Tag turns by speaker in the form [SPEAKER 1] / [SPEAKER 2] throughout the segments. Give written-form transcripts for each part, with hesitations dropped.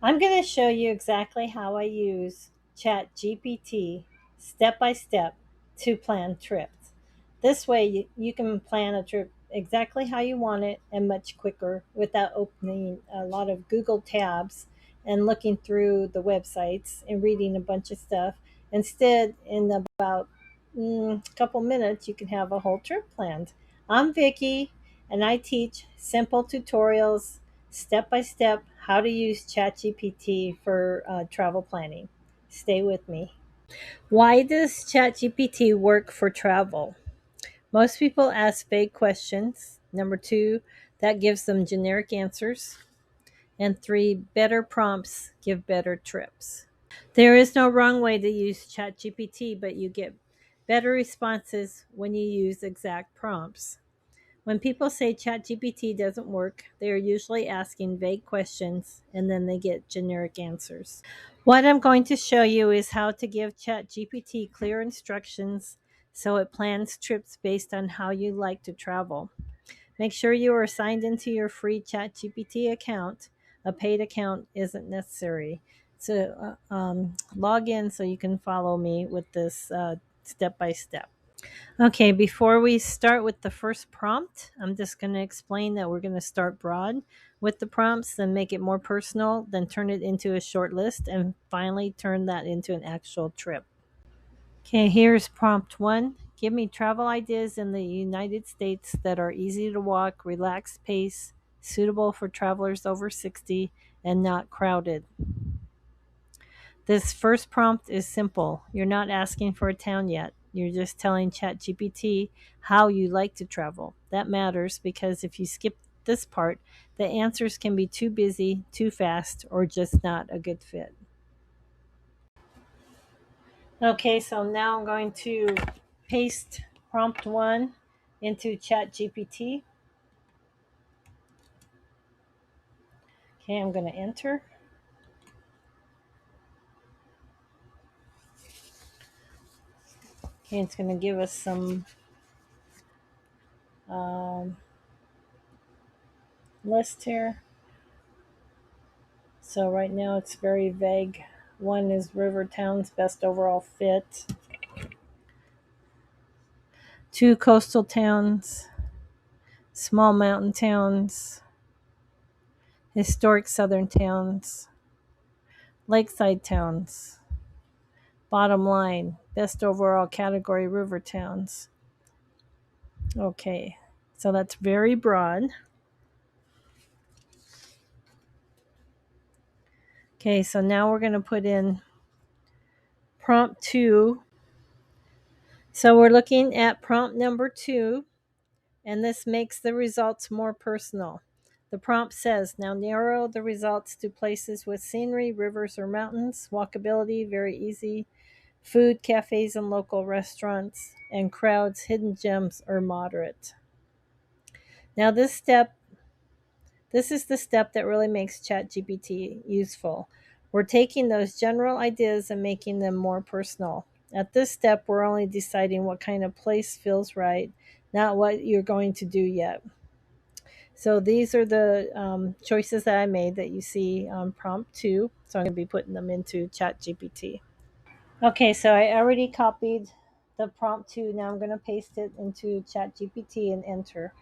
[SPEAKER 1] I'm going to show you exactly how I use ChatGPT step by step to plan trips. This way, you can plan a trip exactly how you want it and much quicker without opening a lot of Google tabs and looking through the websites and reading a bunch of stuff. Instead, in about a couple minutes, you can have a whole trip planned. I'm Vicky, and I teach simple tutorials step by step how to use ChatGPT for travel planning. Stay with me. Why does ChatGPT work for travel? Most people ask vague questions. Number two, that gives them generic answers. And three, better prompts give better trips. There is no wrong way to use ChatGPT, but you get better responses when you use exact prompts. When people say ChatGPT doesn't work, they are usually asking vague questions and then they get generic answers. What I'm going to show you is how to give ChatGPT clear instructions so it plans trips based on how you like to travel. Make sure you are signed into your free ChatGPT account. A paid account isn't necessary. So log in so you can follow me with this step by step. Okay, before we start with the first prompt, I'm just going to explain that we're going to start broad with the prompts, then make it more personal, then turn it into a short list, and finally turn that into an actual trip. Okay, here's prompt one. Give me travel ideas in the United States that are easy to walk, relaxed pace, suitable for travelers over 60, and not crowded. This first prompt is simple. You're not asking for a town yet. You're just telling ChatGPT how you like to travel. That matters because if you skip this part, the answers can be too busy, too fast, or just not a good fit. Okay, so now I'm going to paste prompt one into ChatGPT. Okay, I'm going to enter. Okay, it's going to give us some um, list here. So right now it's very vague. One is river towns, best overall fit. Two coastal towns, small mountain towns, historic southern towns, lakeside towns. Bottom line, best overall category river towns. Okay, so that's very broad. Okay, so now we're going to put in prompt two. So we're looking at prompt number two, and this makes the results more personal. The prompt says, now narrow the results to places with scenery, rivers or mountains, walkability, very easy, food, cafes and local restaurants, and crowds, hidden gems or moderate. Now this is the step that really makes ChatGPT useful. We're taking those general ideas and making them more personal. At this step, we're only deciding what kind of place feels right, not what you're going to do yet. So these are the choices that I made that you see on prompt two. So I'm going to be putting them into ChatGPT. Okay, so I already copied the prompt two. Now I'm going to paste it into ChatGPT and enter.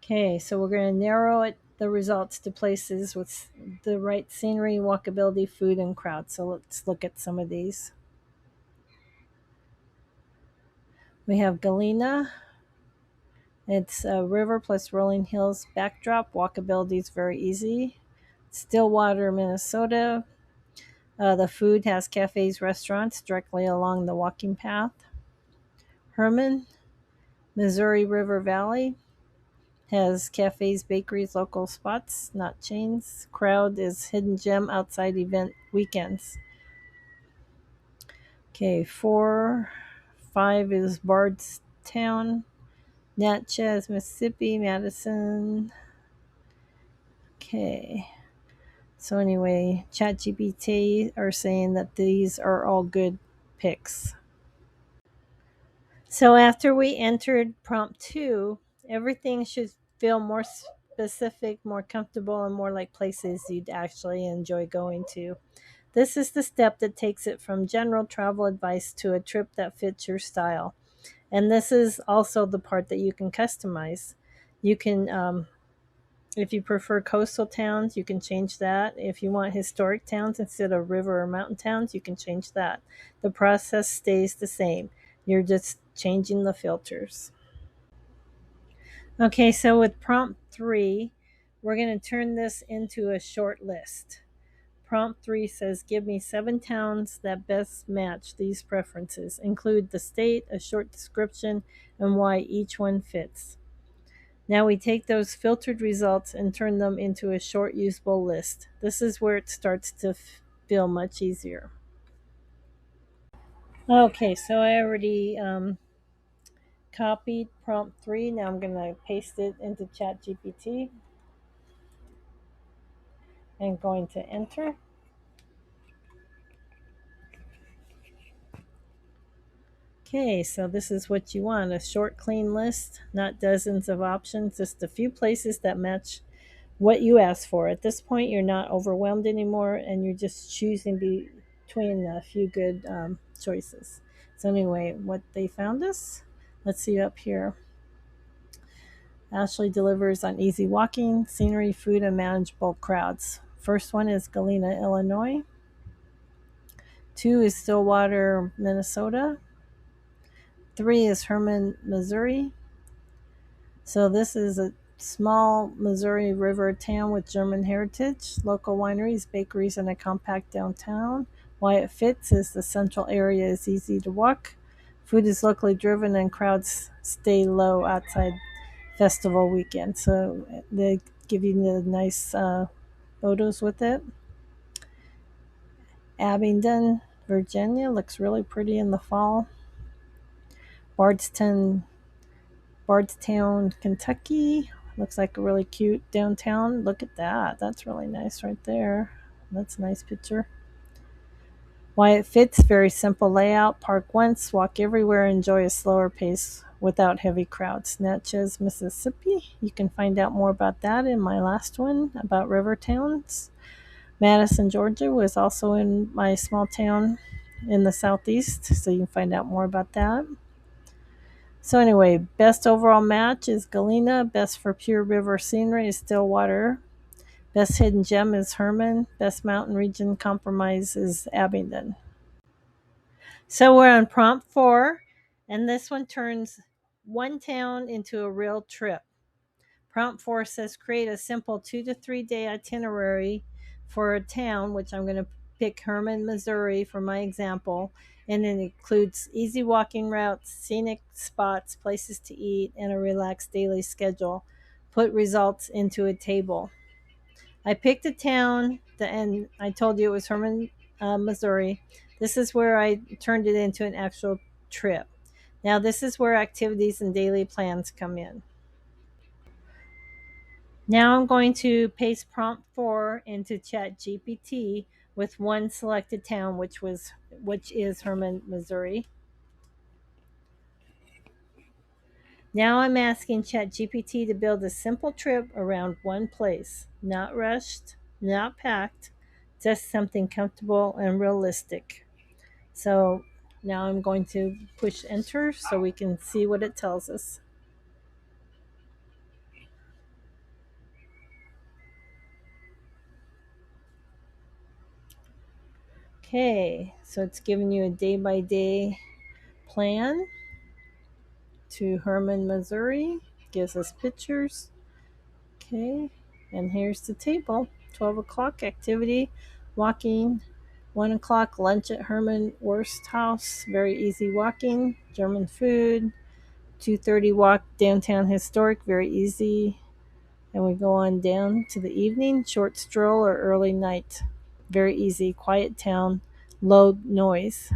[SPEAKER 1] Okay, so we're going to narrow the results to places with the right scenery, walkability, food, and crowd. So let's look at some of these. We have Galena. It's a river plus rolling hills backdrop. Walkability is very easy. Stillwater, Minnesota. The food has cafes, restaurants directly along the walking path. Hermann, Missouri River Valley. Has cafes, bakeries, local spots, not chains. Crowd is hidden gem outside event weekends. Okay, 5 is Bardstown, Natchez, Mississippi, Madison. Okay. So anyway, ChatGPT are saying that these are all good picks. So after we entered prompt 2, everything should feel more specific, more comfortable, and more like places you'd actually enjoy going to. This is the step that takes it from general travel advice to a trip that fits your style. And this is also the part that you can customize. You can, if you prefer coastal towns, you can change that. If you want historic towns instead of river or mountain towns, you can change that. The process stays the same. You're just changing the filters. Okay, so with prompt three, we're going to turn this into a short list. Prompt 3 says, give me 7 towns that best match these preferences. Include the state, a short description, and why each one fits. Now we take those filtered results and turn them into a short, usable list. This is where it starts to feel much easier. Okay, so I already copied prompt 3. Now I'm going to paste it into ChatGPT and going to enter. Okay, so this is what you want, a short, clean list, not dozens of options, just a few places that match what you asked for. At this point, you're not overwhelmed anymore and you're just choosing between a few good choices. So, anyway, what they found us, let's see up here. Ashley delivers on easy walking, scenery, food, and manageable crowds. First one is Galena, Illinois. 2 is Stillwater, Minnesota. 3 is Hermann, Missouri. So this is a small Missouri River town with German heritage, local wineries, bakeries, and a compact downtown. Why it fits is the central area is easy to walk. Food is locally driven and crowds stay low outside festival weekend. So they give you the nice photos with it. Abingdon, Virginia looks really pretty in the fall. Bardstown, Bardstown, Kentucky. Looks like a really cute downtown. Look at that. That's really nice right there. That's a nice picture. Why it fits, very simple layout. Park once, walk everywhere, enjoy a slower pace without heavy crowds. Natchez, Mississippi. You can find out more about that in my last one about river towns. Madison, Georgia was also in my small town in the southeast, so you can find out more about that. So anyway, best overall match is Galena. Best for pure river scenery is Stillwater. Best hidden gem is Hermann. Best mountain region compromise is Abingdon. So we're on prompt 4, and this one turns one town into a real trip. Prompt 4 says create a simple 2 to 3 day itinerary for a town, which I'm going to pick Hermann, Missouri for my example, and it includes easy walking routes, scenic spots, places to eat, and a relaxed daily schedule. Put results into a table. I picked a town, and I told you it was Hermann, Missouri. This is where I turned it into an actual trip. Now, this is where activities and daily plans come in. Now I'm going to paste prompt 4 into ChatGPT with one selected town, which is Hermann, Missouri. Now I'm asking ChatGPT to build a simple trip around one place, not rushed, not packed, just something comfortable and realistic. So now I'm going to push enter so we can see what it tells us. Okay, so it's giving you a day by day plan to Hermann, Missouri. Gives us pictures. Okay, and here's the table. 12 o'clock activity, walking. 1 o'clock lunch at Hermann Wurst House. Very easy walking. German food. 2:30 walk downtown historic. Very easy. And we go on down to the evening. Short stroll or early night. Very easy. Quiet town. Low noise.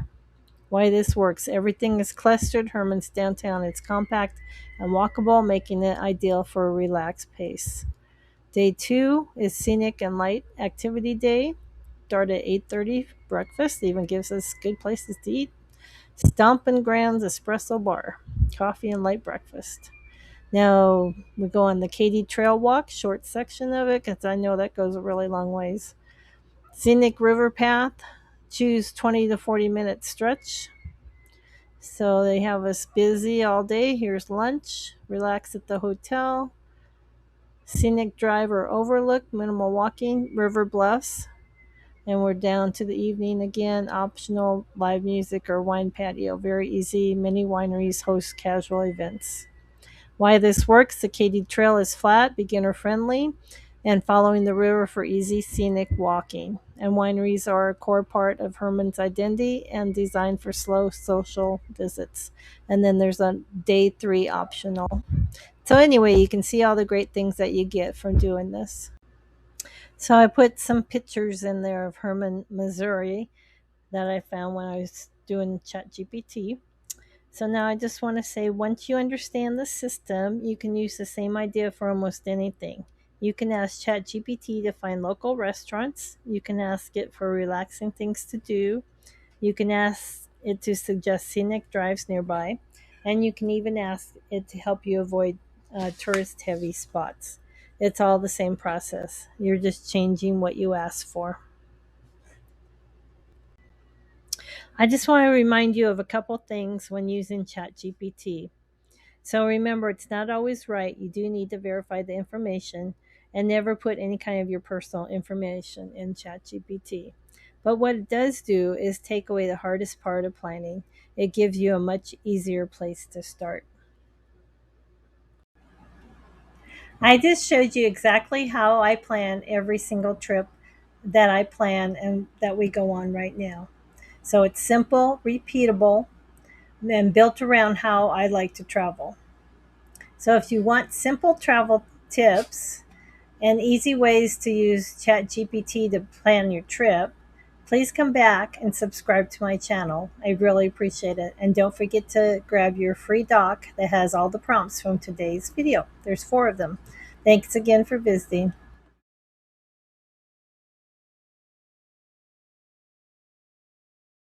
[SPEAKER 1] Why this works. Everything is clustered. Hermann's downtown. It's compact and walkable, making it ideal for a relaxed pace. Day 2 is scenic and light activity day. Start at 8:30. Breakfast even gives us good places to eat. Stomp and Grand's Espresso Bar. Coffee and light breakfast. Now we go on the Katy Trail walk, short section of it, because I know that goes a really long ways. Scenic river path, choose 20 to 40 minute stretch. So they have us busy all day. Here's lunch, relax at the hotel. Scenic drive or overlook, minimal walking, river bluffs. And we're down to the evening again. Optional live music or wine patio. Very easy. Many wineries host casual events. Why this works: the Katy Trail is flat, beginner friendly, and following the river for easy scenic walking. And wineries are a core part of Hermann's identity and designed for slow social visits. And then there's a day 3 optional. So, anyway, you can see all the great things that you get from doing this. So, I put some pictures in there of Hermann, Missouri that I found when I was doing ChatGPT. So now I just want to say, once you understand the system, you can use the same idea for almost anything. You can ask ChatGPT to find local restaurants. You can ask it for relaxing things to do. You can ask it to suggest scenic drives nearby. And you can even ask it to help you avoid tourist heavy spots. It's all the same process. You're just changing what you ask for. I just want to remind you of a couple things when using ChatGPT. So remember, it's not always right. You do need to verify the information and never put any kind of your personal information in ChatGPT. But what it does do is take away the hardest part of planning. It gives you a much easier place to start. I just showed you exactly how I plan every single trip that I plan and that we go on right now. So it's simple, repeatable, and built around how I like to travel. So if you want simple travel tips and easy ways to use ChatGPT to plan your trip, please come back and subscribe to my channel. I really appreciate it. And don't forget to grab your free doc that has all the prompts from today's video. There's 4 of them. Thanks again for visiting.